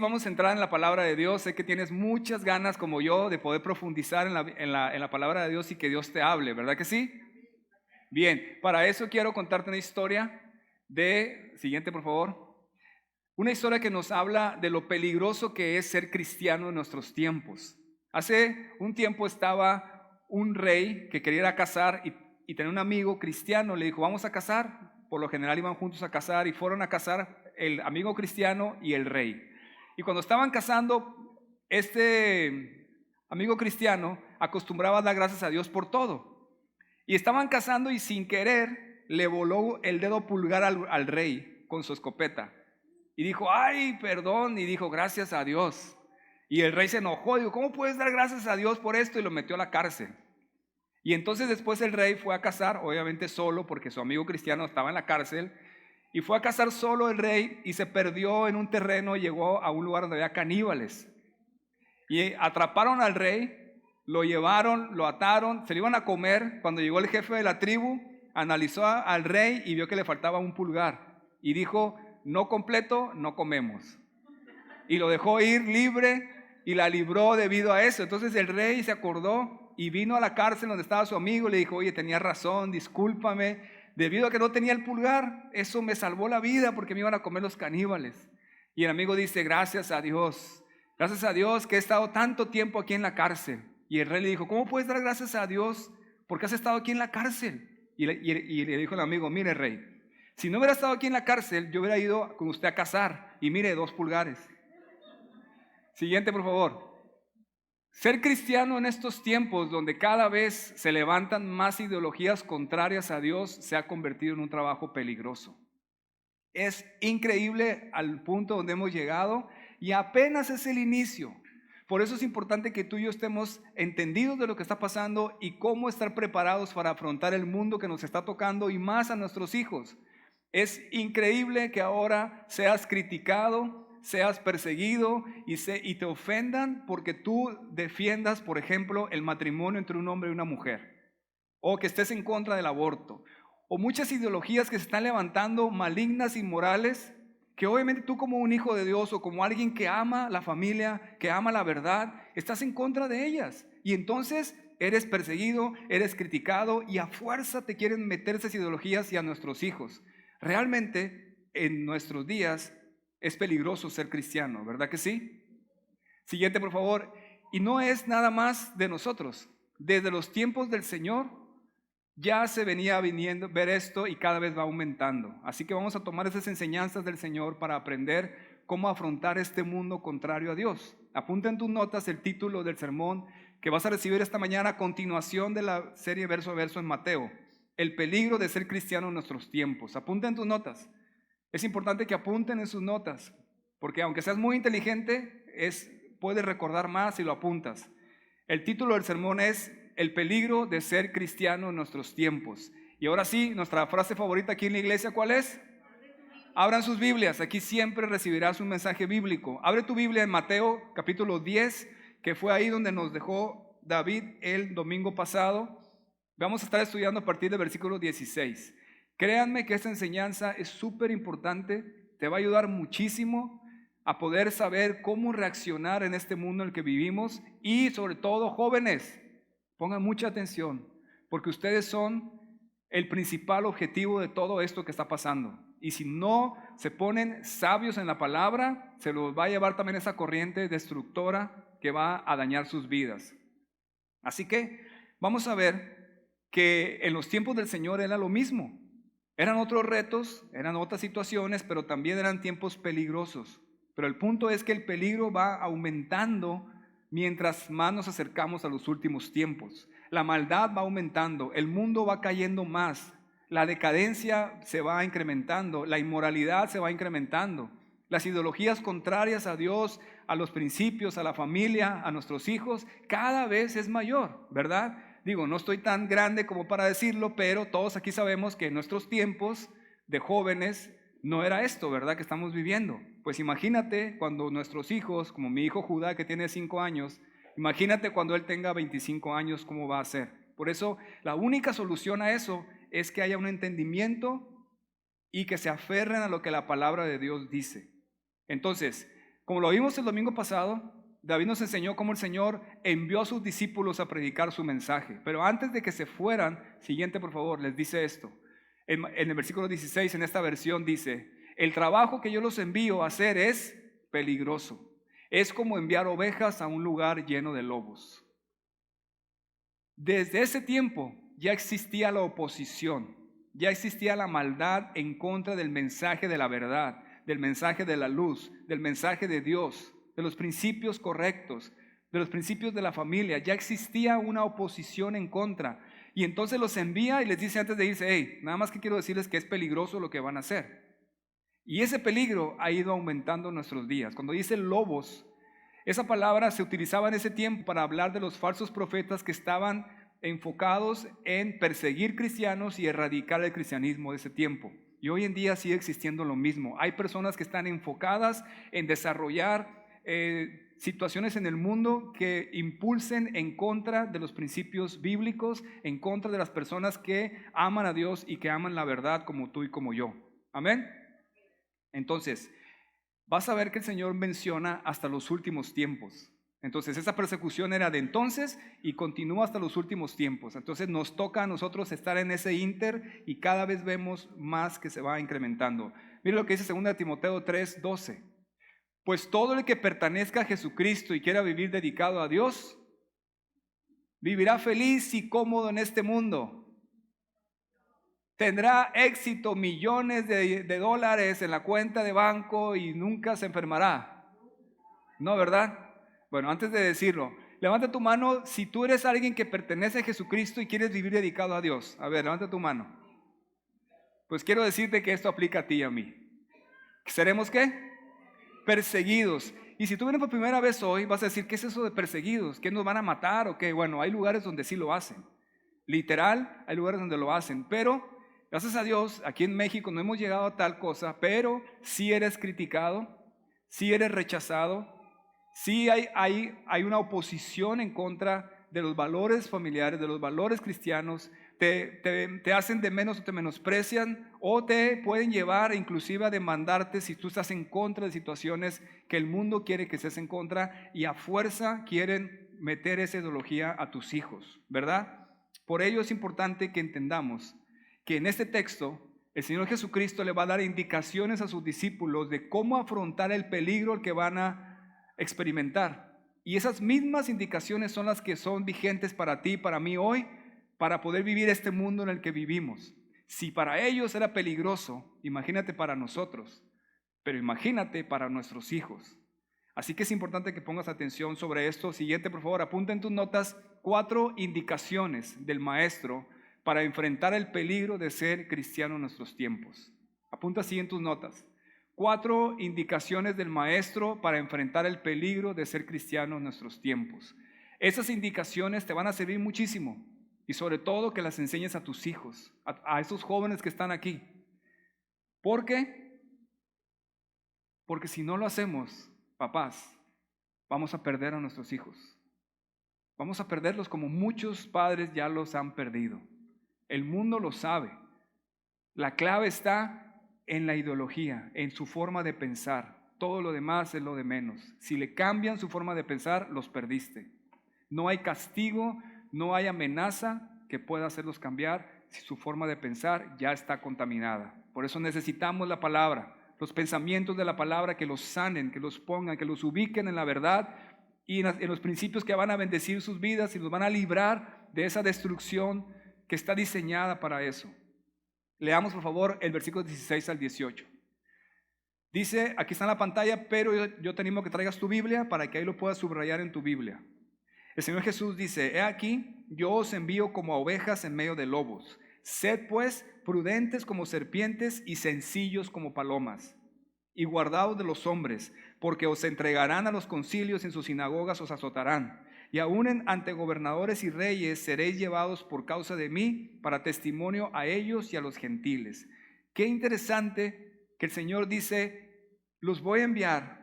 Vamos a entrar en la palabra de Dios. Sé que tienes muchas ganas, como yo, de poder profundizar en la palabra de Dios y que Dios te hable, ¿verdad que sí? Bien, para eso quiero contarte una historia siguiente por favor, una historia que nos habla de lo peligroso que es ser cristiano en nuestros tiempos. Hace un tiempo estaba un rey que quería ir a cazar y tenía un amigo cristiano, le dijo, vamos a cazar. Por lo general iban juntos a cazar y fueron a cazar el amigo cristiano y el rey. Y cuando estaban cazando, este amigo cristiano acostumbraba a dar gracias a Dios por todo. Y estaban cazando y sin querer le voló el dedo pulgar al rey con su escopeta. Y dijo, ay, perdón, y dijo, gracias a Dios. Y el rey se enojó, dijo, ¿cómo puedes dar gracias a Dios por esto? Y lo metió a la cárcel. Y entonces después el rey fue a cazar, obviamente solo, porque su amigo cristiano estaba en la cárcel, y fue a cazar solo el rey y se perdió en un terreno y llegó a un lugar donde había caníbales. Y atraparon al rey, lo llevaron, lo ataron, se lo iban a comer. Cuando llegó el jefe de la tribu, analizó al rey y vio que le faltaba un pulgar. Y dijo, no completo, no comemos. Y lo dejó ir libre y la libró debido a eso. Entonces el rey se acordó y vino a la cárcel donde estaba su amigo y le dijo, oye, tenía razón, discúlpame, debido a que no tenía el pulgar, eso me salvó la vida porque me iban a comer los caníbales. Y el amigo dice, gracias a Dios que he estado tanto tiempo aquí en la cárcel. Y el rey le dijo, ¿cómo puedes dar gracias a Dios porque has estado aquí en la cárcel? Y le dijo el amigo, mire rey, si no hubiera estado aquí en la cárcel, yo hubiera ido con usted a cazar y mire, 2 pulgares. Siguiente, por favor. Ser cristiano en estos tiempos donde cada vez se levantan más ideologías contrarias a Dios se ha convertido en un trabajo peligroso. Es increíble al punto donde hemos llegado y apenas es el inicio. Por eso es importante que tú y yo estemos entendidos de lo que está pasando y cómo estar preparados para afrontar el mundo que nos está tocando y más a nuestros hijos. Es increíble que ahora seas criticado, seas perseguido y te ofendan porque tú defiendas, por ejemplo, el matrimonio entre un hombre y una mujer, o que estés en contra del aborto, o muchas ideologías que se están levantando malignas y morales, que obviamente tú como un hijo de Dios o como alguien que ama la familia, que ama la verdad, estás en contra de ellas. Y entonces eres perseguido, eres criticado y a fuerza te quieren meter esas ideologías y a nuestros hijos. Realmente en nuestros días es peligroso ser cristiano, ¿verdad que sí? Siguiente, por favor. Y no es nada más de nosotros. Desde los tiempos del Señor ya se venía viniendo ver esto y cada vez va aumentando. Así que vamos a tomar esas enseñanzas del Señor para aprender cómo afrontar este mundo contrario a Dios. Apunta en tus notas el título del sermón que vas a recibir esta mañana a continuación de la serie verso a verso en Mateo. El peligro de ser cristiano en nuestros tiempos. Apunta en tus notas. Es importante que apunten en sus notas, porque aunque seas muy inteligente, puedes recordar más si lo apuntas. El título del sermón es El peligro de ser cristiano en nuestros tiempos. Y ahora sí, nuestra frase favorita aquí en la iglesia, ¿cuál es? Abran sus Biblias, aquí siempre recibirás un mensaje bíblico. Abre tu Biblia en Mateo capítulo 10, que fue ahí donde nos dejó David el domingo pasado. Vamos a estar estudiando a partir del versículo 16. Créanme que esta enseñanza es súper importante, te va a ayudar muchísimo a poder saber cómo reaccionar en este mundo en el que vivimos y sobre todo jóvenes, pongan mucha atención, porque ustedes son el principal objetivo de todo esto que está pasando. Y si no se ponen sabios en la palabra, se los va a llevar también esa corriente destructora que va a dañar sus vidas. Así que vamos a ver que en los tiempos del Señor era lo mismo. Eran otros retos, eran otras situaciones, pero también eran tiempos peligrosos. Pero el punto es que el peligro va aumentando mientras más nos acercamos a los últimos tiempos. La maldad va aumentando, el mundo va cayendo más, la decadencia se va incrementando, la inmoralidad se va incrementando, las ideologías contrarias a Dios, a los principios, a la familia, a nuestros hijos, cada vez es mayor, ¿verdad? Digo, no estoy tan grande como para decirlo, pero todos aquí sabemos que en nuestros tiempos de jóvenes no era esto, ¿verdad? Que estamos viviendo. Pues imagínate cuando nuestros hijos, como mi hijo Judá que tiene 5 años, imagínate cuando él tenga 25 años, ¿cómo va a ser? Por eso la única solución a eso es que haya un entendimiento y que se aferren a lo que la palabra de Dios dice. Entonces, Como lo vimos el domingo pasado, David nos enseñó cómo el Señor envió a sus discípulos a predicar su mensaje. Pero antes de que se fueran, siguiente por favor, les dice esto. En el versículo 16, en esta versión dice, el trabajo que yo los envío a hacer es peligroso. Es como enviar ovejas a un lugar lleno de lobos. Desde ese tiempo ya existía la oposición, ya existía la maldad en contra del mensaje de la verdad, del mensaje de la luz, del mensaje de Dios, de los principios correctos, de los principios de la familia. Ya existía una oposición en contra. Y entonces los envía y les dice antes de irse, hey, nada más que quiero decirles que es peligroso lo que van a hacer. Y ese peligro ha ido aumentando en nuestros días. Cuando dice lobos, esa palabra se utilizaba en ese tiempo para hablar de los falsos profetas que estaban enfocados en perseguir cristianos y erradicar el cristianismo de ese tiempo. Y hoy en día sigue existiendo lo mismo. Hay personas que están enfocadas en desarrollar situaciones en el mundo que impulsen en contra de los principios bíblicos, en contra de las personas que aman a Dios y que aman la verdad como tú y como yo. Amén. Entonces, vas a ver que el Señor menciona hasta los últimos tiempos. Entonces, esa persecución era de entonces y continúa hasta los últimos tiempos. Entonces, nos toca a nosotros estar en ese ínter y cada vez vemos más que se va incrementando. Mire lo que dice 2 Timoteo 3:12. Pues todo el que pertenezca a Jesucristo y quiera vivir dedicado a Dios, vivirá feliz y cómodo en este mundo. Tendrá éxito, millones de dólares en la cuenta de banco y nunca se enfermará. ¿No, verdad? Bueno, antes de decirlo, levanta tu mano si tú eres alguien que pertenece a Jesucristo y quieres vivir dedicado a Dios. A ver, levanta tu mano. Pues quiero decirte que esto aplica a ti y a mí. ¿Seremos qué? Perseguidos. Y si tú vienes por primera vez hoy, vas a decir, ¿qué es eso de perseguidos? ¿Qué nos van a matar o qué? Bueno, hay lugares donde sí lo hacen. Literal, hay lugares donde lo hacen. Pero, gracias a Dios, aquí en México no hemos llegado a tal cosa, pero sí eres criticado, sí eres rechazado, sí hay una oposición en contra de los valores familiares, de los valores cristianos. Te hacen de menos o te menosprecian o te pueden llevar inclusive a demandarte si tú estás en contra de situaciones que el mundo quiere que estés en contra y a fuerza quieren meter esa ideología a tus hijos, ¿verdad? Por ello es importante que entendamos que en este texto el Señor Jesucristo le va a dar indicaciones a sus discípulos de cómo afrontar el peligro al que van a experimentar. Y esas mismas indicaciones son las que son vigentes para ti y para mí hoy, para poder vivir este mundo en el que vivimos. Si para ellos era peligroso, imagínate para nosotros, pero imagínate para nuestros hijos. Así que es importante que pongas atención sobre esto. Siguiente, por favor, apunta en tus notas 4 indicaciones del maestro para enfrentar el peligro de ser cristiano en nuestros tiempos. Apunta así en tus notas. 4 indicaciones del maestro para enfrentar el peligro de ser cristiano en nuestros tiempos. Esas indicaciones te van a servir muchísimo. Y sobre todo que las enseñes a tus hijos, a esos jóvenes que están aquí. ¿Por qué? Porque si no lo hacemos, papás, vamos a perder a nuestros hijos. Vamos a perderlos como muchos padres ya los han perdido. El mundo lo sabe. La clave está en la ideología, en su forma de pensar. Todo lo demás es lo de menos. Si le cambian su forma de pensar, los perdiste. No hay castigo, no hay amenaza que pueda hacerlos cambiar si su forma de pensar ya está contaminada. Por eso necesitamos la palabra, los pensamientos de la palabra que los sanen, que los pongan, que los ubiquen en la verdad y en los principios que van a bendecir sus vidas y los van a librar de esa destrucción que está diseñada para eso. Leamos por favor el versículo 16 al 18. Dice, aquí está en la pantalla, pero yo te animo a que traigas tu Biblia para que ahí lo puedas subrayar en tu Biblia. El Señor Jesús dice, he aquí, yo os envío como a ovejas en medio de lobos. Sed pues prudentes como serpientes y sencillos como palomas. Y guardaos de los hombres, porque os entregarán a los concilios, en sus sinagogas os azotarán. Y aún ante gobernadores y reyes seréis llevados por causa de mí para testimonio a ellos y a los gentiles. Qué interesante que el Señor dice, los voy a enviar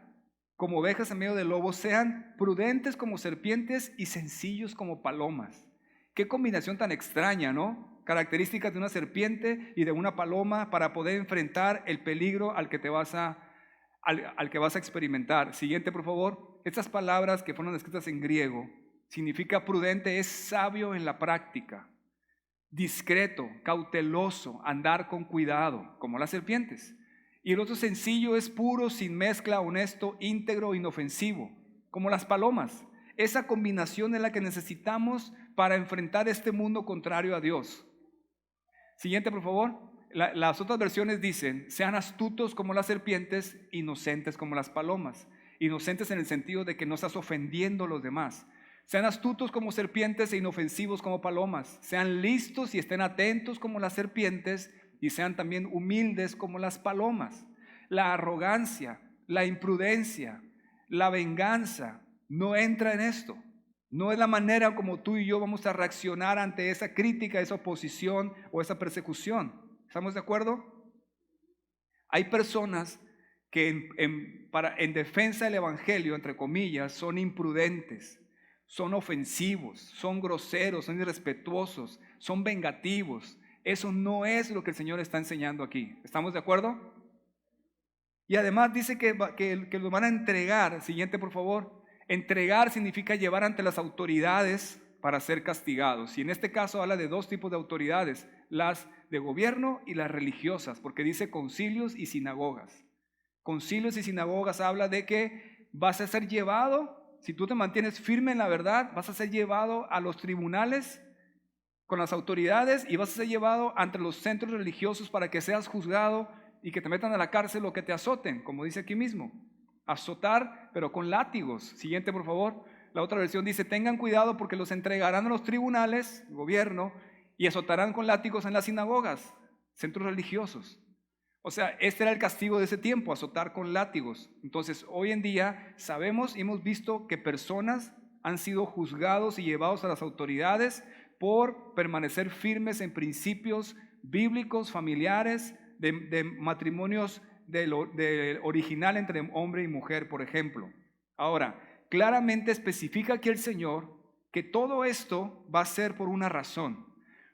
como ovejas en medio de lobos, sean prudentes como serpientes y sencillos como palomas. Qué combinación tan extraña, ¿no? Características de una serpiente y de una paloma para poder enfrentar el peligro al que te vas a al que vas a experimentar. Siguiente, por favor. Estas palabras que fueron escritas en griego significa prudente, es sabio en la práctica, discreto, cauteloso, andar con cuidado, como las serpientes. Y el otro sencillo es puro, sin mezcla, honesto, íntegro, inofensivo, como las palomas. Esa combinación es la que necesitamos para enfrentar este mundo contrario a Dios. Siguiente, por favor. Las otras versiones dicen, sean astutos como las serpientes, inocentes como las palomas. Inocentes en el sentido de que no estás ofendiendo a los demás. Sean astutos como serpientes e inofensivos como palomas. Sean listos y estén atentos como las serpientes y sean también humildes como las palomas. La arrogancia, la imprudencia, la venganza no entra en esto. No es la manera como tú y yo vamos a reaccionar ante esa crítica, esa oposición o esa persecución. ¿Estamos de acuerdo? Hay personas que en defensa del evangelio, entre comillas, son imprudentes, son ofensivos, son groseros, son irrespetuosos, son vengativos. Eso no es lo que el Señor está enseñando aquí. ¿Estamos de acuerdo? Y además dice que los van a entregar. Siguiente, por favor. Entregar significa llevar ante las autoridades para ser castigados. Y en este caso habla de dos tipos de autoridades, las de gobierno y las religiosas, porque dice concilios y sinagogas. Concilios y sinagogas habla de que vas a ser llevado, si tú te mantienes firme en la verdad, vas a ser llevado a los tribunales con las autoridades y vas a ser llevado ante los centros religiosos para que seas juzgado y que te metan a la cárcel o que te azoten, como dice aquí mismo. Azotar, pero con látigos. Siguiente, por favor. La otra versión dice, tengan cuidado porque los entregarán a los tribunales, gobierno, y azotarán con látigos en las sinagogas, centros religiosos. O sea, este era el castigo de ese tiempo, azotar con látigos. Entonces, hoy en día sabemos y hemos visto que personas han sido juzgados y llevados a las autoridades por permanecer firmes en principios bíblicos, familiares, de matrimonios de original entre hombre y mujer, por ejemplo. Ahora, claramente especifica aquí el Señor que todo esto va a ser por una razón.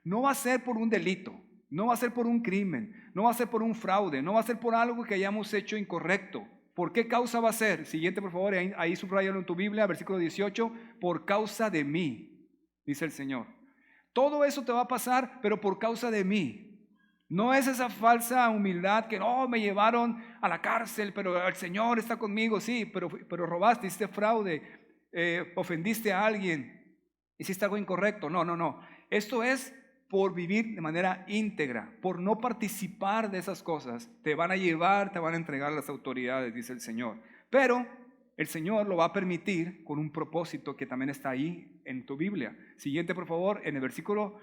No va a ser por un delito, no va a ser por un crimen, no va a ser por un fraude, no va a ser por algo que hayamos hecho incorrecto. ¿Por qué causa va a ser? Siguiente, por favor, ahí subrayalo en tu Biblia, versículo 18, por causa de mí, dice el Señor. Todo eso te va a pasar, pero por causa de mí. No es esa falsa humildad que no, me llevaron a la cárcel, pero el Señor está conmigo, sí, pero robaste, hiciste fraude, ofendiste a alguien, hiciste algo incorrecto. No. Esto es por vivir de manera íntegra, por no participar de esas cosas. Te van a llevar, te van a entregar a las autoridades, dice el Señor. Pero el Señor lo va a permitir con un propósito que también está ahí en tu Biblia. Siguiente, por favor, en el versículo...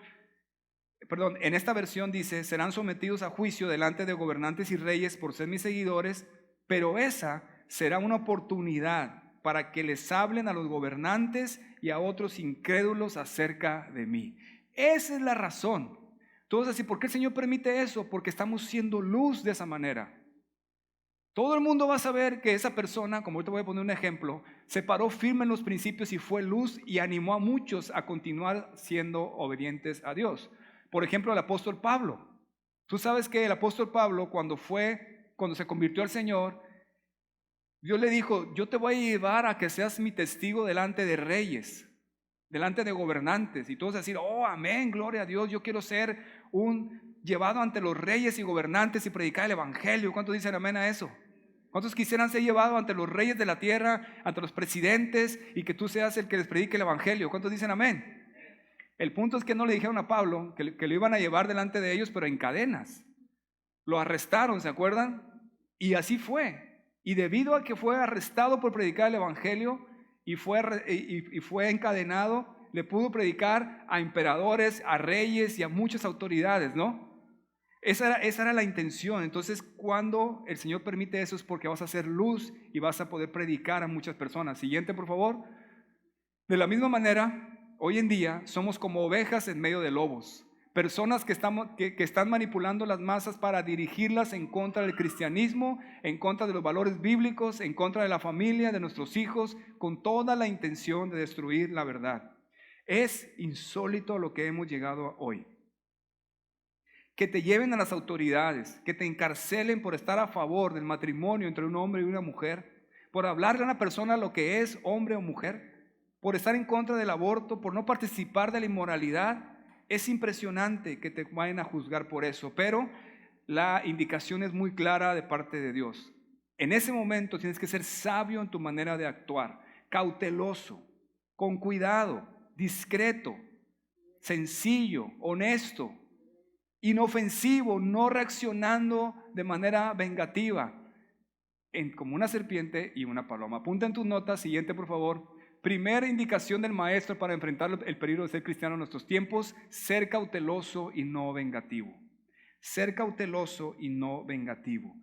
en esta versión dice, serán sometidos a juicio delante de gobernantes y reyes por ser mis seguidores, pero esa será una oportunidad para que les hablen a los gobernantes y a otros incrédulos acerca de mí. Esa es la razón. Entonces, ¿y por qué el Señor permite eso? Porque estamos siendo luz de esa manera. Todo el mundo va a saber que esa persona, como ahorita voy a poner un ejemplo, se paró firme en los principios y fue luz y animó a muchos a continuar siendo obedientes a Dios. Por ejemplo, el apóstol Pablo. Tú sabes que el apóstol Pablo, cuando se convirtió al Señor, Dios le dijo, yo te voy a llevar a que seas mi testigo delante de reyes, delante de gobernantes. Y todos decir, oh, amén, gloria a Dios, yo quiero ser llevado ante los reyes y gobernantes y predicar el evangelio. ¿Cuántos dicen amén a eso? ¿Cuántos quisieran ser llevados ante los reyes de la tierra, ante los presidentes y que tú seas el que les predique el evangelio? ¿Cuántos dicen amén? El punto es que no le dijeron a Pablo que lo iban a llevar delante de ellos, pero en cadenas. Lo arrestaron, ¿se acuerdan? Y así fue. Y debido a que fue arrestado por predicar el evangelio y fue encadenado, le pudo predicar a emperadores, a reyes y a muchas autoridades, ¿no? Esa era la intención. Entonces, cuando el Señor permite eso es porque vas a hacer luz y vas a poder predicar a muchas personas. Siguiente, por favor. De la misma manera, hoy en día somos como ovejas en medio de lobos. Personas que están manipulando las masas para dirigirlas en contra del cristianismo, en contra de los valores bíblicos, en contra de la familia, de nuestros hijos, con toda la intención de destruir la verdad. Es insólito lo que hemos llegado a hoy. que te lleven a las autoridades, que te encarcelen por estar a favor del matrimonio entre un hombre y una mujer, por hablarle a una persona lo que es hombre o mujer, por estar en contra del aborto, por no participar de la inmoralidad. Es impresionante que te vayan a juzgar por eso, pero la indicación es muy clara de parte de Dios. En ese momento tienes que ser sabio en tu manera de actuar, cauteloso, con cuidado, discreto, sencillo, honesto, inofensivo, no reaccionando de manera vengativa, como una serpiente y una paloma. Apunta en tus notas, siguiente por favor. Primera indicación del maestro para enfrentar el peligro de ser cristiano en nuestros tiempos: ser cauteloso y no vengativo. Ser cauteloso y no vengativo.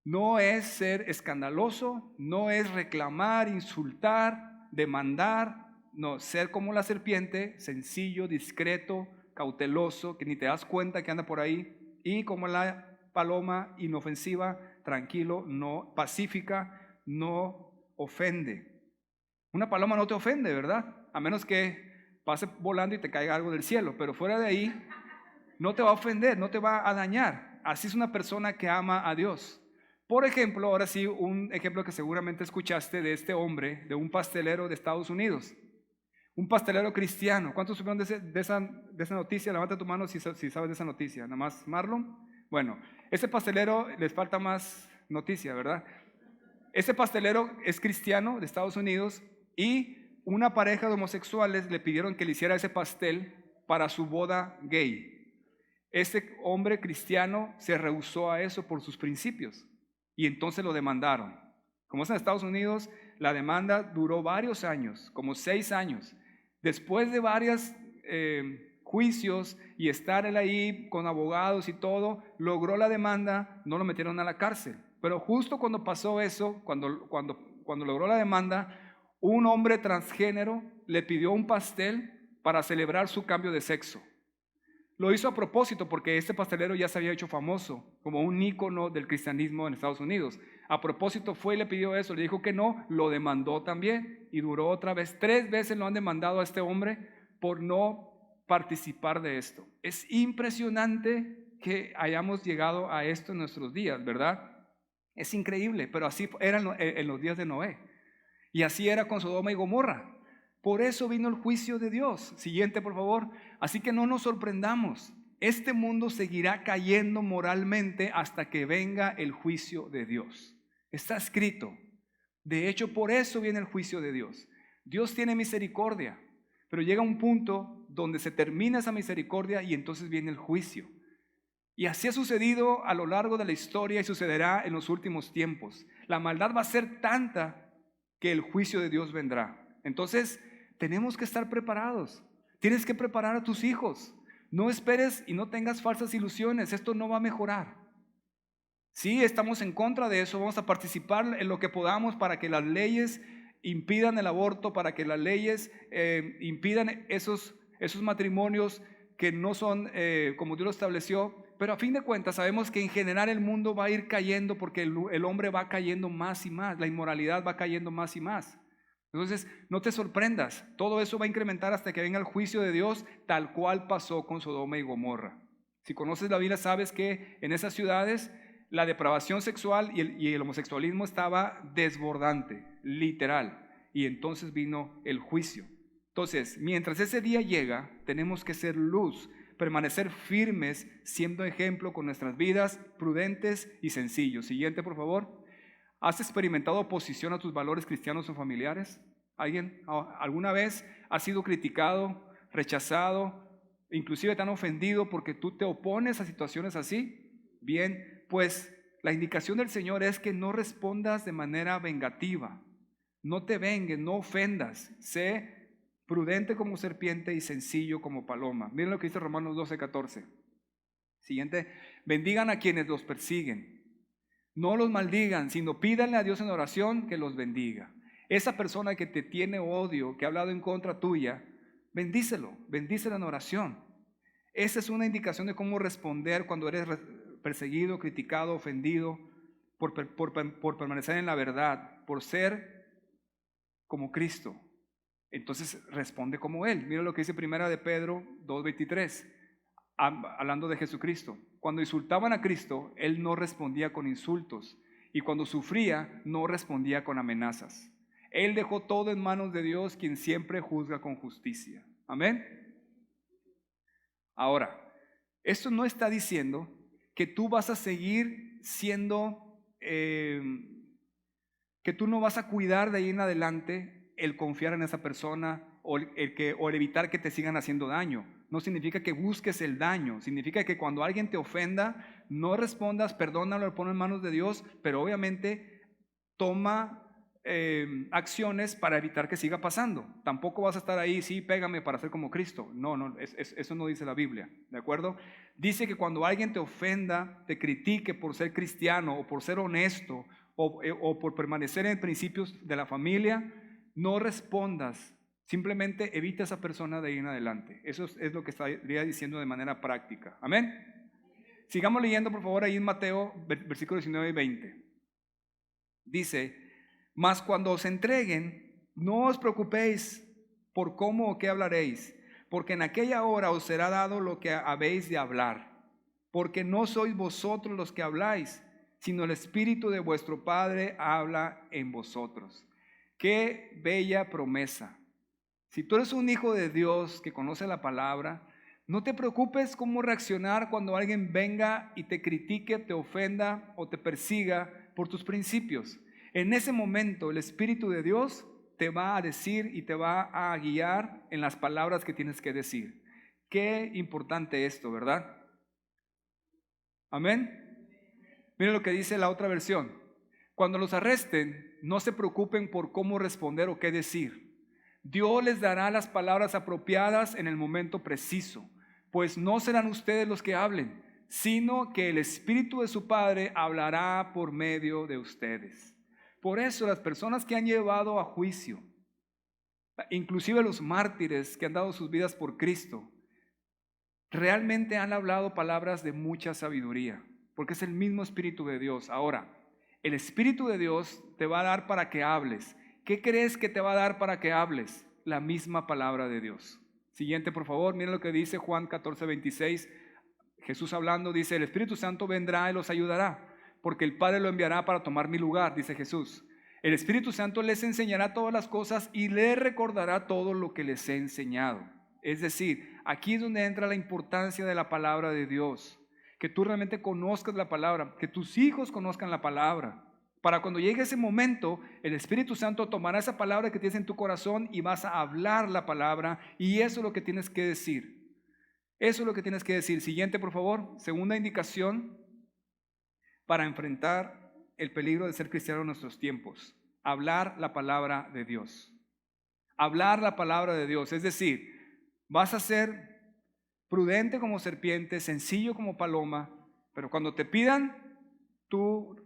No es ser escandaloso, no es reclamar, insultar, demandar, no, ser como la serpiente, sencillo, discreto, cauteloso, que ni te das cuenta que anda por ahí, y como la paloma, inofensiva, tranquilo, no, pacífica, no ofende. Una paloma no te ofende, ¿verdad? A menos que pase volando y te caiga algo del cielo, pero fuera de ahí no te va a ofender, no te va a dañar. Así es una persona que ama a Dios. Por ejemplo, ahora sí, un ejemplo que seguramente escuchaste de este hombre, de un pastelero de Estados Unidos. Un pastelero cristiano. ¿Cuántos supieron de esa noticia? Levanta tu mano si sabes de esa noticia. ¿Nada más Marlon? Bueno, ese pastelero, les falta más noticia, ¿verdad? Ese pastelero es cristiano de Estados Unidos y una pareja de homosexuales le pidieron que le hiciera ese pastel para su boda gay. Este hombre cristiano se rehusó a eso por sus principios y entonces lo demandaron. Como es en Estados Unidos, la demanda duró varios años, como 6 años. Después de varios juicios y estar él ahí con abogados y todo, logró la demanda, no lo metieron a la cárcel. Pero justo cuando pasó eso, cuando logró la demanda, un hombre transgénero le pidió un pastel para celebrar su cambio de sexo. Lo hizo a propósito porque este pastelero ya se había hecho famoso como un ícono del cristianismo en Estados Unidos. A propósito fue y le pidió eso, le dijo que no, lo demandó también y duró otra vez. 3 veces lo han demandado a este hombre por no participar de esto. Es impresionante que hayamos llegado a esto en nuestros días, ¿verdad? Es increíble, pero así era en los días de Noé. Y así era con Sodoma y Gomorra. Por eso vino el juicio de Dios. Siguiente, por favor. Así que no nos sorprendamos. Este mundo seguirá cayendo moralmente hasta que venga el juicio de Dios. Está escrito. De hecho, por eso viene el juicio de Dios. Dios tiene misericordia, pero llega un punto donde se termina esa misericordia y entonces viene el juicio. Y así ha sucedido a lo largo de la historia y sucederá en los últimos tiempos. La maldad va a ser tanta que el juicio de Dios vendrá. Entonces, tenemos que estar preparados. Tienes que preparar a tus hijos. No esperes y no tengas falsas ilusiones. Esto no va a mejorar. Sí, estamos en contra de eso. Vamos a participar en lo que podamos para que las leyes impidan el aborto, para que las leyes impidan esos matrimonios que no son como Dios lo estableció. Pero a fin de cuentas sabemos que en general el mundo va a ir cayendo porque el hombre va cayendo más y más. La inmoralidad va cayendo más y más. Entonces, no te sorprendas, todo eso va a incrementar hasta que venga el juicio de Dios, tal cual pasó con Sodoma y Gomorra. Si conoces la Biblia, sabes que en esas ciudades la depravación sexual y el homosexualismo estaba desbordante, literal, y entonces vino el juicio. Entonces, mientras ese día llega, tenemos que ser luz, permanecer firmes, siendo ejemplo con nuestras vidas, prudentes y sencillos. Siguiente, por favor. ¿Has experimentado oposición a tus valores cristianos o familiares? ¿Alguien alguna vez ha sido criticado, rechazado, inclusive te han ofendido porque tú te opones a situaciones así? Bien, pues la indicación del Señor es que no respondas de manera vengativa. No te vengues, no ofendas. Sé prudente como serpiente y sencillo como paloma. Miren lo que dice Romanos 12:14. Siguiente, bendigan a quienes los persiguen. No los maldigan, sino pídanle a Dios en oración que los bendiga. Esa persona que te tiene odio, que ha hablado en contra tuya, bendícelo en oración. Esa es una indicación de cómo responder cuando eres perseguido, criticado, ofendido, por permanecer en la verdad, por ser como Cristo. Entonces responde como Él. Mira lo que dice 1 de Pedro 2:23. Hablando de Jesucristo. Cuando insultaban a Cristo, Él no respondía con insultos. Y cuando sufría, no respondía con amenazas. Él dejó todo en manos de Dios, quien siempre juzga con justicia. Amén. Ahora, esto no está diciendo que tú vas a seguir siendo, que tú no vas a cuidar de ahí en adelante el confiar en esa persona o el evitar que te sigan haciendo daño. No significa que busques el daño, significa que cuando alguien te ofenda, no respondas, perdónalo, lo pones en manos de Dios, pero obviamente toma acciones para evitar que siga pasando. Tampoco vas a estar ahí, sí, pégame para ser como Cristo. No, eso no dice la Biblia, ¿de acuerdo? Dice que cuando alguien te ofenda, te critique por ser cristiano o por ser honesto o por permanecer en principios de la familia, no respondas. Simplemente evita a esa persona de ahí en adelante. Eso es lo que estaría diciendo de manera práctica. Amén. Sigamos leyendo, por favor, ahí en Mateo, versículos 19 y 20. Dice: mas cuando os entreguen, no os preocupéis por cómo o qué hablaréis, porque en aquella hora os será dado lo que habéis de hablar. Porque no sois vosotros los que habláis, sino el Espíritu de vuestro Padre habla en vosotros. Qué bella promesa. Si tú eres un hijo de Dios que conoce la palabra, no te preocupes cómo reaccionar cuando alguien venga y te critique, te ofenda o te persiga por tus principios. En ese momento el Espíritu de Dios te va a decir y te va a guiar en las palabras que tienes que decir. Qué importante esto, ¿verdad? Amén. Miren lo que dice la otra versión. Cuando los arresten, no se preocupen por cómo responder o qué decir. Dios les dará las palabras apropiadas en el momento preciso, pues no serán ustedes los que hablen, sino que el Espíritu de su Padre hablará por medio de ustedes. Por eso las personas que han llevado a juicio, inclusive los mártires que han dado sus vidas por Cristo, realmente han hablado palabras de mucha sabiduría, porque es el mismo Espíritu de Dios. Ahora, el Espíritu de Dios te va a dar para que hables. ¿Qué crees que te va a dar para que hables? La misma palabra de Dios. Siguiente, por favor, miren lo que dice Juan 14:26. Jesús hablando dice: el Espíritu Santo vendrá y los ayudará, porque el Padre lo enviará para tomar mi lugar, dice Jesús. El Espíritu Santo les enseñará todas las cosas y les recordará todo lo que les he enseñado. Es decir, aquí es donde entra la importancia de la palabra de Dios. Que tú realmente conozcas la palabra, que tus hijos conozcan la palabra. Para cuando llegue ese momento, el Espíritu Santo tomará esa palabra que tienes en tu corazón y vas a hablar la palabra, y eso es lo que tienes que decir. Eso es lo que tienes que decir. Siguiente, por favor. Segunda indicación para enfrentar el peligro de ser cristiano en nuestros tiempos: hablar la palabra de Dios. Hablar la palabra de Dios, es decir, vas a ser prudente como serpiente, sencillo como paloma, pero cuando te pidan tu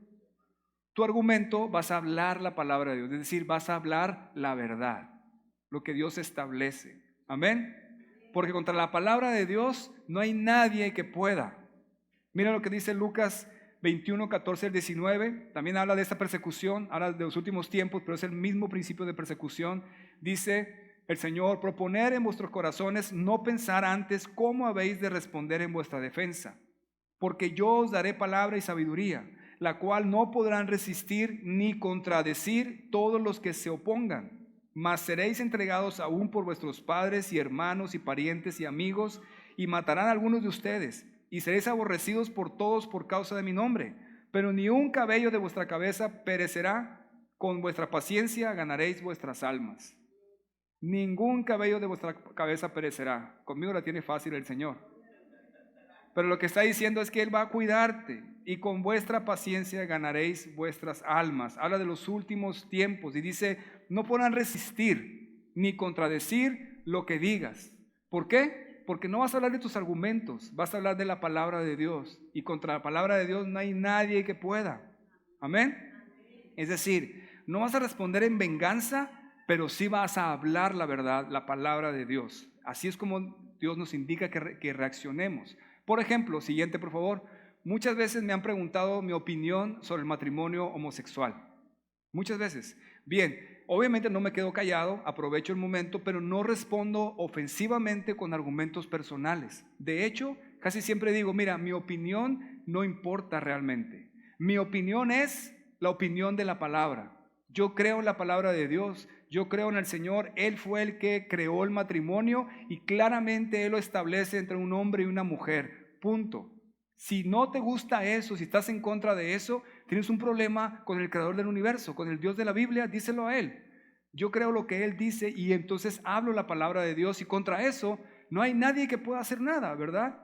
argumento, vas a hablar la palabra de Dios, es decir, vas a hablar la verdad, lo que Dios establece. Amén. Porque contra la palabra de Dios no hay nadie que pueda. Mira lo que dice Lucas 21, 14 al 19, también habla de esta persecución, habla de los últimos tiempos, pero es el mismo principio de persecución. Dice el Señor: proponer en vuestros corazones no pensar antes cómo habéis de responder en vuestra defensa, porque yo os daré palabra y sabiduría, la cual no podrán resistir ni contradecir todos los que se opongan, mas seréis entregados aún por vuestros padres y hermanos y parientes y amigos, y matarán a algunos de ustedes, y seréis aborrecidos por todos por causa de mi nombre, pero ni un cabello de vuestra cabeza perecerá. Con vuestra paciencia ganaréis vuestras almas. Ningún cabello de vuestra cabeza perecerá. Conmigo la tiene fácil el Señor. Pero lo que está diciendo es que Él va a cuidarte, y con vuestra paciencia ganaréis vuestras almas. Habla de los últimos tiempos y dice: no podrán resistir ni contradecir lo que digas. ¿Por qué? Porque no vas a hablar de tus argumentos, vas a hablar de la palabra de Dios, y contra la palabra de Dios no hay nadie que pueda. Amén. Es decir, no vas a responder en venganza, pero sí vas a hablar la verdad, la palabra de Dios. Así es como Dios nos indica que reaccionemos. Por ejemplo, siguiente, por favor. Muchas veces me han preguntado mi opinión sobre el matrimonio homosexual. Muchas veces. Bien, obviamente no me quedo callado, aprovecho el momento, pero no respondo ofensivamente con argumentos personales. De hecho, casi siempre digo, mira, mi opinión no importa realmente. Mi opinión es la opinión de la palabra. Yo creo en la palabra de Dios, yo creo en el Señor. Él fue el que creó el matrimonio y claramente Él lo establece entre un hombre y una mujer. Punto. Si no te gusta eso, si estás en contra de eso, tienes un problema con el creador del universo, con el Dios de la Biblia, díselo a Él. Yo creo lo que Él dice y entonces hablo la palabra de Dios, y contra eso no hay nadie que pueda hacer nada, ¿verdad?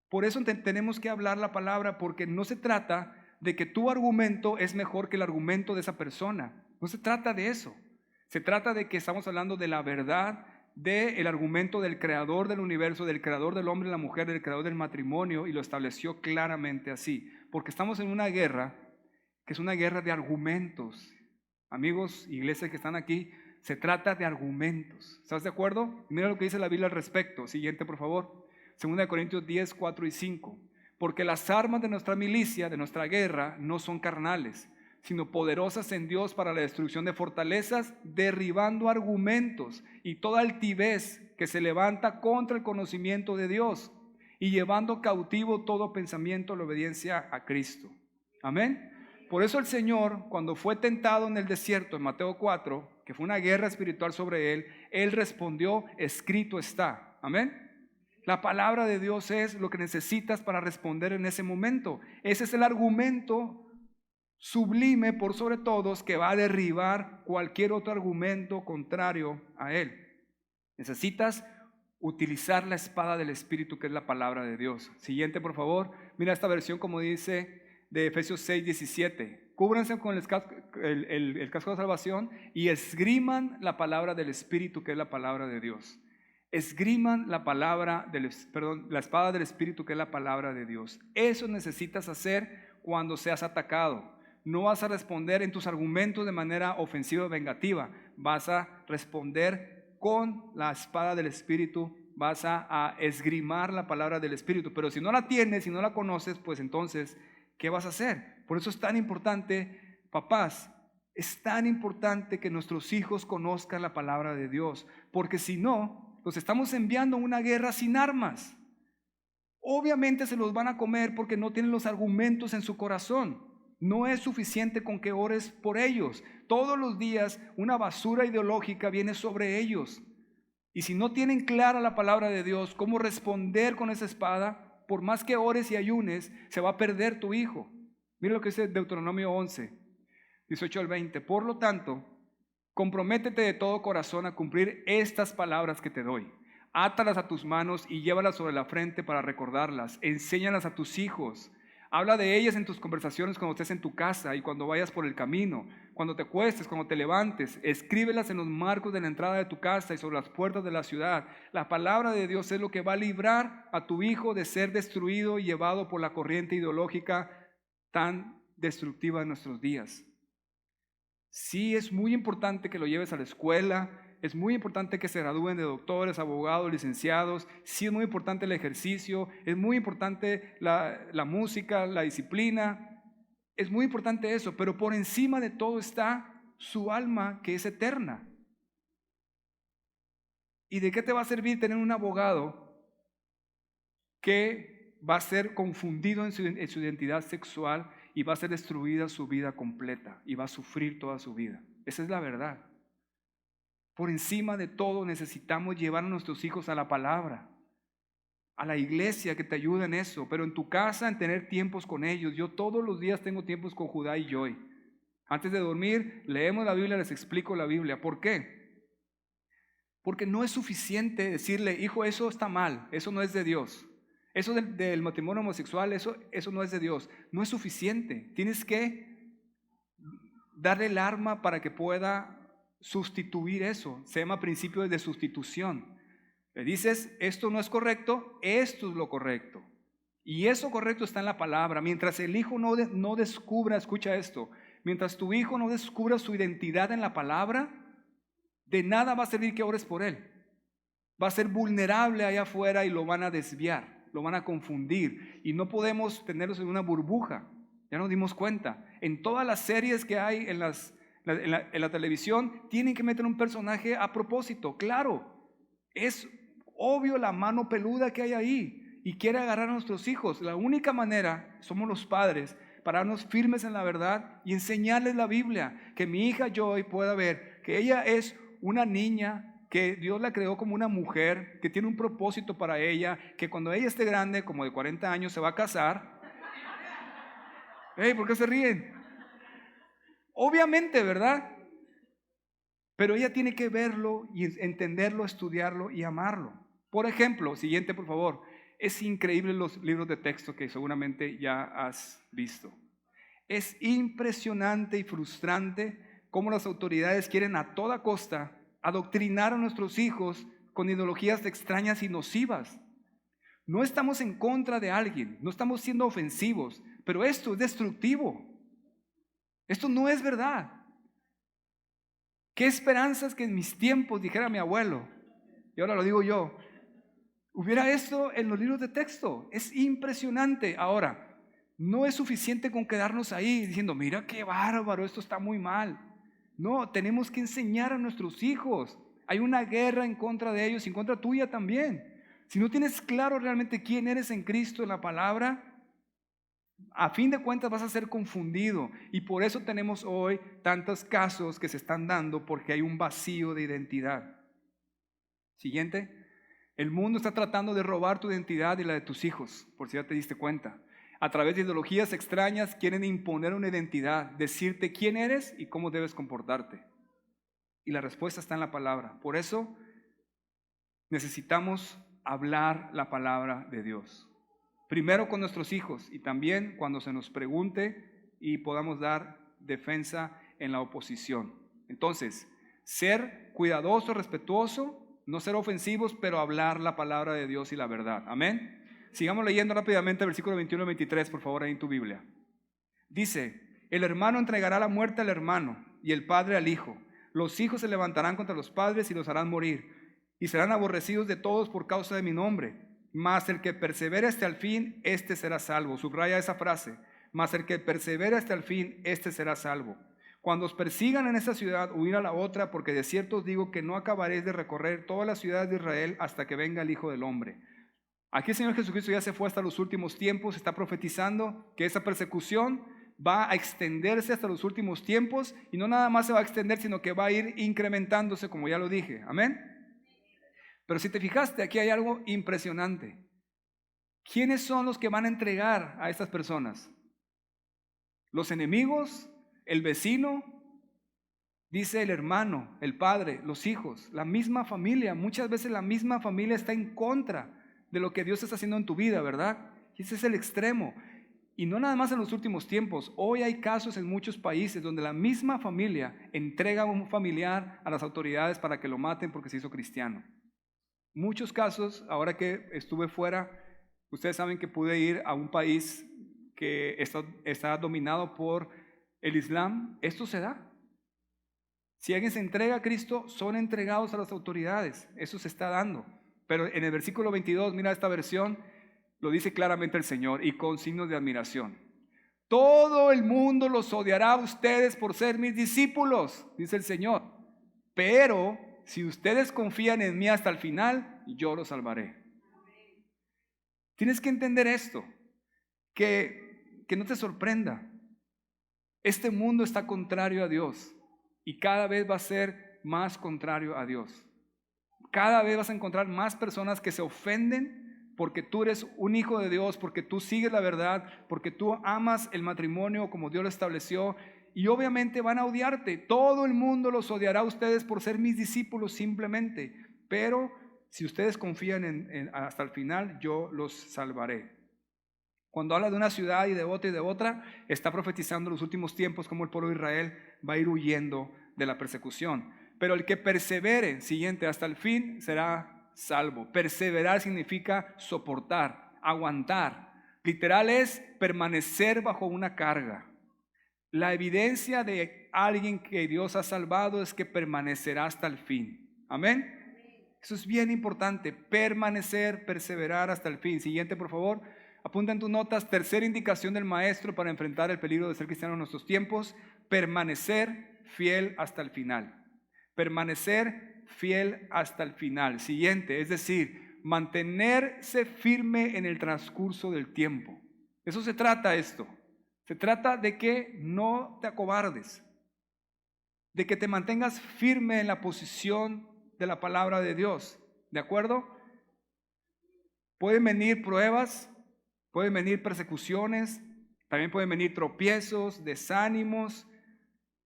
Por eso tenemos que hablar la palabra, porque no se trata de que tu argumento es mejor que el argumento de esa persona. No se trata de eso. Se trata de que estamos hablando de la verdad, del argumento del creador del universo, del creador del hombre y la mujer, del creador del matrimonio, y lo estableció claramente así. Porque estamos en una guerra que es una guerra de argumentos. Amigos, iglesias que están aquí, se trata de argumentos. ¿Estás de acuerdo? Mira lo que dice la Biblia al respecto. Siguiente, por favor. 2 Corintios 10, 4 y 5. Porque las armas de nuestra milicia, de nuestra guerra, no son carnales, sino poderosas en Dios para la destrucción de fortalezas, derribando argumentos y toda altivez que se levanta contra el conocimiento de Dios, y llevando cautivo todo pensamiento a la obediencia a Cristo. Amén. Por eso el Señor, cuando fue tentado en el desierto, en Mateo 4, que fue una guerra espiritual sobre Él respondió, escrito está. Amén. La palabra de Dios es lo que necesitas para responder en ese momento. Ese es el argumento sublime por sobre todos que va a derribar cualquier otro argumento contrario a él. Necesitas utilizar la espada del Espíritu, que es la palabra de Dios. Siguiente, por favor. Mira esta versión como dice de Efesios 6, 17. Cúbranse con el casco de salvación y esgriman la palabra del Espíritu, que es la palabra de Dios. Esgriman la espada del Espíritu, que es la palabra de Dios. Eso necesitas hacer cuando seas atacado. No vas a responder en tus argumentos de manera ofensiva o vengativa. Vas a responder con la espada del Espíritu. Vas a esgrimar la palabra del Espíritu. Pero si no la tienes, si no la conoces, pues entonces, ¿qué vas a hacer? Por eso es tan importante, papás, es tan importante que nuestros hijos conozcan la palabra de Dios. Porque si no, los estamos enviando a una guerra sin armas. Obviamente se los van a comer porque no tienen los argumentos en su corazón. No es suficiente con que ores por ellos. Todos los días una basura ideológica viene sobre ellos. Y si no tienen clara la palabra de Dios, cómo responder con esa espada, por más que ores y ayunes, se va a perder tu hijo. Mira lo que dice Deuteronomio 11, 18 al 20. Por lo tanto, comprométete de todo corazón a cumplir estas palabras que te doy. Átalas a tus manos y llévalas sobre la frente para recordarlas. Enséñalas a tus hijos. Habla de ellas en tus conversaciones cuando estés en tu casa y cuando vayas por el camino, cuando te acuestes, cuando te levantes. Escríbelas en los marcos de la entrada de tu casa y sobre las puertas de la ciudad. La palabra de Dios es lo que va a librar a tu hijo de ser destruido y llevado por la corriente ideológica tan destructiva de nuestros días. Sí, es muy importante que lo lleves a la escuela, es muy importante que se gradúen de doctores, abogados, licenciados, sí es muy importante el ejercicio, es muy importante la música, la disciplina, es muy importante eso, pero por encima de todo está su alma, que es eterna. ¿Y de qué te va a servir tener un abogado que va a ser confundido en su identidad sexual y va a ser destruida su vida completa y va a sufrir toda su vida? Esa es la verdad. Por encima de todo necesitamos llevar a nuestros hijos a la palabra, a la iglesia que te ayude en eso, pero en tu casa, en tener tiempos con ellos. Yo todos los días tengo tiempos con Judá y Joy. Antes de dormir, leemos la Biblia, les explico la Biblia. ¿Por qué? Porque no es suficiente decirle, hijo, eso está mal, eso no es de Dios. Eso del matrimonio homosexual, eso no es de Dios. No es suficiente. Tienes que darle el arma para que pueda sustituir eso. Se llama principio de sustitución. Le dices, esto no es correcto, esto es lo correcto. Y eso correcto está en la palabra. Mientras el hijo no descubra, escucha esto, mientras tu hijo no descubra su identidad en la palabra, de nada va a servir que ores por él. Va a ser vulnerable allá afuera y lo van a desviar. Lo van a confundir y no podemos tenerlos en una burbuja. Ya nos dimos cuenta. En todas las series que hay en la televisión, tienen que meter un personaje a propósito. Claro, es obvio la mano peluda que hay ahí. y quiere agarrar a nuestros hijos. La única manera, somos los padres, pararnos firmes en la verdad y enseñarles la Biblia, que mi hija Joy pueda ver que ella es una niña, que Dios la creó como una mujer, que tiene un propósito para ella, que cuando ella esté grande, como de 40 años, se va a casar. Hey, ¿por qué se ríen? Obviamente, ¿verdad? Pero ella tiene que verlo y entenderlo, estudiarlo y amarlo. Por ejemplo, siguiente por favor, es increíble los libros de texto que seguramente ya has visto. Es impresionante y frustrante cómo las autoridades quieren a toda costa adoctrinar a nuestros hijos con ideologías extrañas y nocivas. No estamos en contra de alguien, no estamos siendo ofensivos, pero esto es destructivo. Esto no es verdad. ¿Qué esperanzas que en mis tiempos, dijera mi abuelo, y ahora lo digo yo, hubiera esto en los libros de texto? Es impresionante. Ahora, no es suficiente con quedarnos ahí diciendo, mira qué bárbaro, esto está muy mal. No, tenemos que enseñar a nuestros hijos. Hay una guerra en contra de ellos y en contra tuya también. Si no tienes claro realmente quién eres en Cristo, en la palabra, a fin de cuentas vas a ser confundido, y por eso tenemos hoy tantos casos que se están dando, porque hay un vacío de identidad. Siguiente. El mundo está tratando de robar tu identidad y la de tus hijos, por si ya te diste cuenta. A través de ideologías extrañas quieren imponer una identidad, decirte quién eres y cómo debes comportarte. Y la respuesta está en la palabra. Por eso necesitamos hablar la palabra de Dios. Primero con nuestros hijos y también cuando se nos pregunte y podamos dar defensa en la oposición. Entonces, ser cuidadoso, respetuoso, no ser ofensivos, pero hablar la palabra de Dios y la verdad. Amén. Sigamos leyendo rápidamente el versículo 21 y 23, por favor, ahí en tu Biblia. Dice, el hermano entregará la muerte al hermano y el padre al hijo. Los hijos se levantarán contra los padres y los harán morir, y serán aborrecidos de todos por causa de mi nombre. Mas el que persevere hasta el fin, este será salvo. Subraya esa frase. Mas el que persevere hasta el fin, este será salvo. Cuando os persigan en esta ciudad, huid a la otra, porque de cierto os digo que no acabaréis de recorrer todas las ciudades de Israel hasta que venga el Hijo del Hombre. Aquí el Señor Jesucristo ya se fue hasta los últimos tiempos, está profetizando que esa persecución va a extenderse hasta los últimos tiempos, y no nada más se va a extender, sino que va a ir incrementándose, como ya lo dije. Amén. Pero si te fijaste, aquí hay algo impresionante. ¿Quiénes son los que van a entregar a estas personas? ¿Los enemigos? ¿El vecino? Dice el hermano, el padre, los hijos, la misma familia. Muchas veces la misma familia está en contra de lo que Dios está haciendo en tu vida, ¿verdad? Y ese es el extremo. Y no nada más en los últimos tiempos. Hoy hay casos en muchos países donde la misma familia entrega a un familiar a las autoridades para que lo maten porque se hizo cristiano. Muchos casos, ahora que estuve fuera, ustedes saben que pude ir a un país que está dominado por el Islam. Esto se da. Si alguien se entrega a Cristo, son entregados a las autoridades. Eso se está dando. Pero en el versículo 22, mira esta versión, lo dice claramente el Señor, y con signos de admiración. Todo el mundo los odiará a ustedes por ser mis discípulos, dice el Señor. Pero si ustedes confían en mí hasta el final, yo los salvaré. Tienes que entender esto, que no te sorprenda. Este mundo está contrario a Dios y cada vez va a ser más contrario a Dios. Cada vez vas a encontrar más personas que se ofenden porque tú eres un hijo de Dios, porque tú sigues la verdad, porque tú amas el matrimonio como Dios lo estableció. Y obviamente van a odiarte. Todo el mundo los odiará a ustedes por ser mis discípulos simplemente. Pero si ustedes confían hasta el final, yo los salvaré. Cuando habla de una ciudad y de otra, está profetizando los últimos tiempos como el pueblo de Israel va a ir huyendo de la persecución. Pero el que persevere, siguiente, hasta el fin será salvo. Perseverar significa soportar, aguantar. Literal es permanecer bajo una carga. La evidencia de alguien que Dios ha salvado es que permanecerá hasta el fin. Amén. Eso es bien importante, permanecer, perseverar hasta el fin. Siguiente, por favor. Apunta en tus notas, tercera indicación del maestro para enfrentar el peligro de ser cristiano en nuestros tiempos: permanecer fiel hasta el final. Permanecer fiel hasta el final. Siguiente, es decir, mantenerse firme en el transcurso del tiempo. De eso se trata esto. Se trata de que no te acobardes, de que te mantengas firme en la posición de la palabra de Dios. ¿De acuerdo? Pueden venir pruebas, pueden venir persecuciones, también pueden venir tropiezos, desánimos,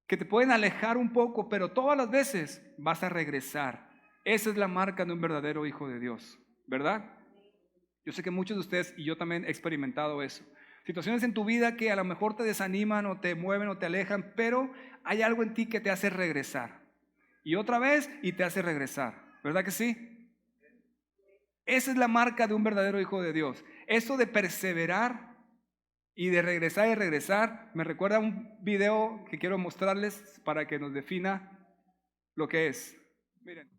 que te pueden alejar un poco, pero todas las veces vas a regresar. Esa es la marca de un verdadero hijo de Dios, ¿verdad? Yo sé que muchos de ustedes y yo también he experimentado eso. Situaciones en tu vida que a lo mejor te desaniman o te mueven o te alejan, pero hay algo en ti que te hace regresar. Y otra vez y te hace regresar, ¿verdad que sí? Esa es la marca de un verdadero hijo de Dios. Eso de perseverar y de regresar, me recuerda a un video que quiero mostrarles para que nos defina lo que es. Miren.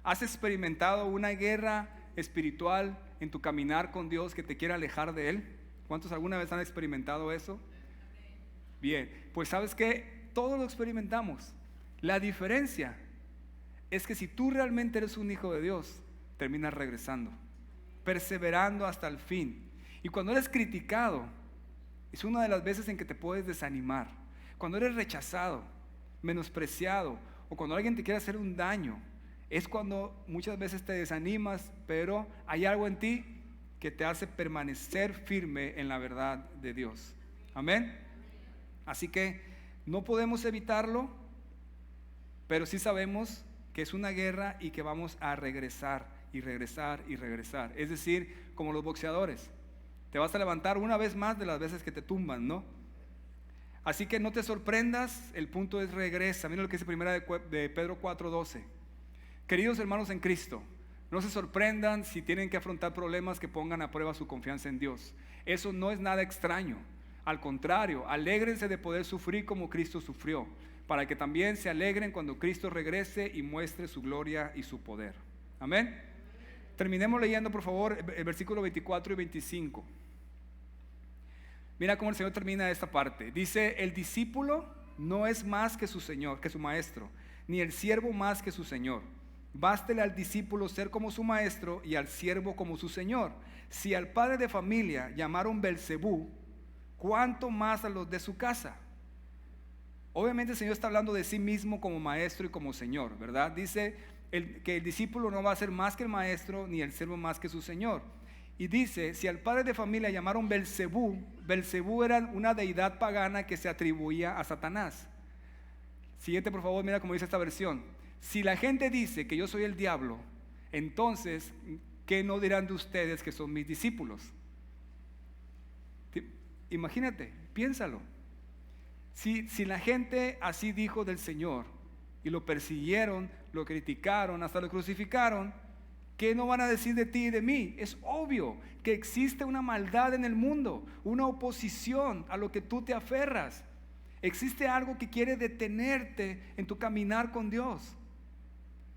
¿Has experimentado una guerra espiritual en tu caminar con Dios que te quiere alejar de Él? ¿Cuántos alguna vez han experimentado eso? Bien, pues sabes que todos lo experimentamos. La diferencia es que si tú realmente eres un hijo de Dios, terminas regresando, perseverando hasta el fin. Y cuando eres criticado, es una de las veces en que te puedes desanimar. Cuando eres rechazado, menospreciado, o cuando alguien te quiere hacer un daño, es cuando muchas veces te desanimas, pero hay algo en ti que te hace permanecer firme en la verdad de Dios. Amén. Así que no podemos evitarlo, pero sí sabemos que es una guerra y que vamos a regresar y regresar y regresar. Es decir, como los boxeadores, te vas a levantar una vez más de las veces que te tumban, ¿no? Así que no te sorprendas, el punto es regresa. Mira lo que dice primera de Pedro 4:12. Queridos hermanos en Cristo, no se sorprendan si tienen que afrontar problemas que pongan a prueba su confianza en Dios. Eso no es nada extraño. Al contrario, alégrense de poder sufrir como Cristo sufrió, para que también se alegren cuando Cristo regrese y muestre su gloria y su poder. Amén. Terminemos leyendo, por favor, el versículo 24 y 25. Mira cómo el Señor termina esta parte. Dice, el discípulo no es más que su Señor, que su maestro, ni el siervo más que su Señor. Bástele al discípulo ser como su maestro y al siervo como su señor. Si al padre de familia llamaron Belcebú, ¿cuánto más a los de su casa? Obviamente el Señor está hablando de sí mismo como maestro y como señor, ¿verdad? Dice que el discípulo no va a ser más que el maestro ni el siervo más que su señor. Y dice, si al padre de familia llamaron Belcebú, Belcebú era una deidad pagana que se atribuía a Satanás. Siguiente, por favor, mira cómo dice esta versión. Si la gente dice que yo soy el diablo, entonces, ¿qué no dirán de ustedes que son mis discípulos? Imagínate, piénsalo. Si la gente así dijo del Señor y lo persiguieron, lo criticaron, hasta lo crucificaron, ¿qué no van a decir de ti y de mí? Es obvio que existe una maldad en el mundo, una oposición a lo que tú te aferras. Existe algo que quiere detenerte en tu caminar con Dios.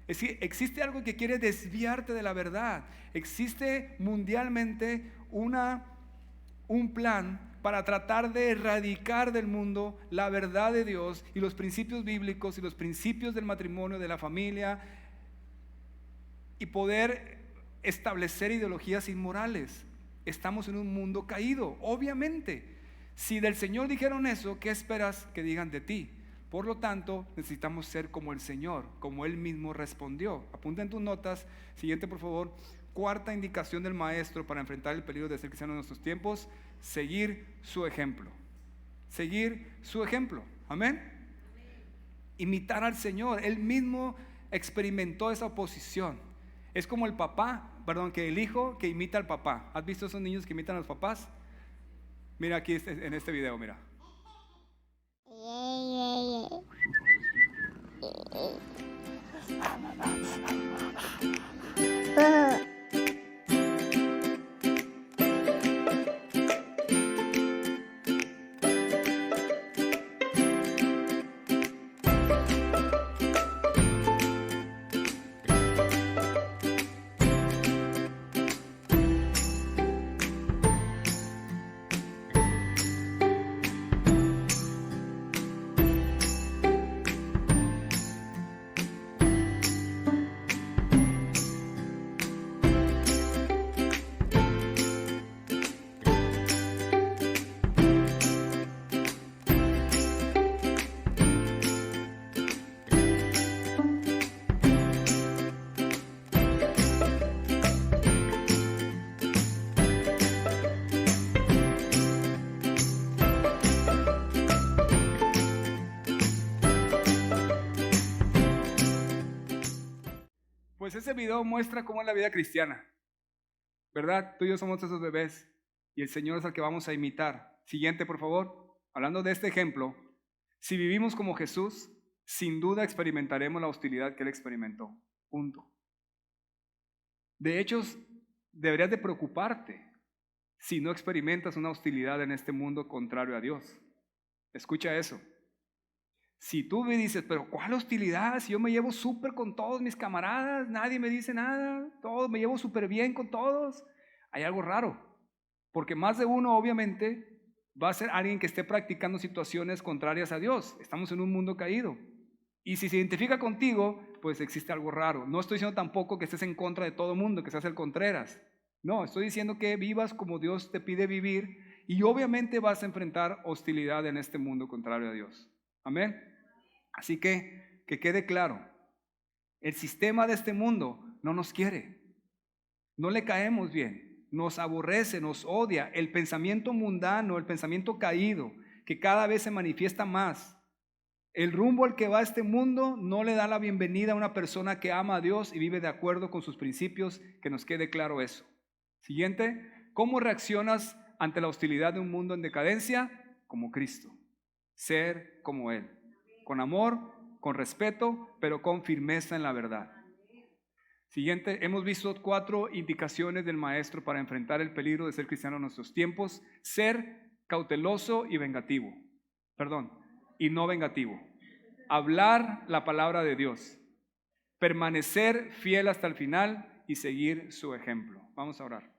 Existe algo que quiere desviarte de la verdad. Existe mundialmente un plan para tratar de erradicar del mundo la verdad de Dios y los principios bíblicos y los principios del matrimonio, de la familia, y poder establecer ideologías inmorales. Estamos en un mundo caído, obviamente. Si del Señor dijeron eso, ¿qué esperas que digan de ti? Por lo tanto, necesitamos ser como el Señor, como Él mismo respondió. Apunta en tus notas. Siguiente, por favor. Cuarta indicación del maestro para enfrentar el peligro de ser cristiano en nuestros tiempos: seguir su ejemplo. Seguir su ejemplo. Amén. Imitar al Señor. Él mismo experimentó esa oposición. Es como el papá, perdón, que el hijo que imita al papá. ¿Has visto esos niños que imitan a los papás? Mira aquí en este video, mira. Pues ese video muestra cómo es la vida cristiana, ¿verdad? Tú y yo somos esos bebés y el Señor es al que vamos a imitar. Siguiente, por favor. Hablando de este ejemplo, si vivimos como Jesús, sin duda experimentaremos la hostilidad que Él experimentó. Punto. De hecho, deberías de preocuparte si no experimentas una hostilidad en este mundo contrario a Dios. Escucha eso. Si tú me dices, pero ¿cuál hostilidad? Si yo me llevo súper con todos mis camaradas, nadie me dice nada, todo, me llevo súper bien con todos, hay algo raro. Porque más de uno, obviamente, va a ser alguien que esté practicando situaciones contrarias a Dios. Estamos en un mundo caído. Y si se identifica contigo, pues existe algo raro. No estoy diciendo tampoco que estés en contra de todo el mundo, que seas el Contreras. No, estoy diciendo que vivas como Dios te pide vivir y obviamente vas a enfrentar hostilidad en este mundo contrario a Dios. Amén. Así que quede claro, el sistema de este mundo no nos quiere, no le caemos bien, nos aborrece, nos odia. El pensamiento mundano, el pensamiento caído, que cada vez se manifiesta más. El rumbo al que va este mundo no le da la bienvenida a una persona que ama a Dios y vive de acuerdo con sus principios, que nos quede claro eso. Siguiente, ¿cómo reaccionas ante la hostilidad de un mundo en decadencia? Como Cristo, ser como Él. Con amor, con respeto, pero con firmeza en la verdad. Siguiente, hemos visto 4 indicaciones del Maestro para enfrentar el peligro de ser cristiano en nuestros tiempos. Ser cauteloso y vengativo. Y no vengativo. Hablar la palabra de Dios. Permanecer fiel hasta el final y seguir su ejemplo. Vamos a orar.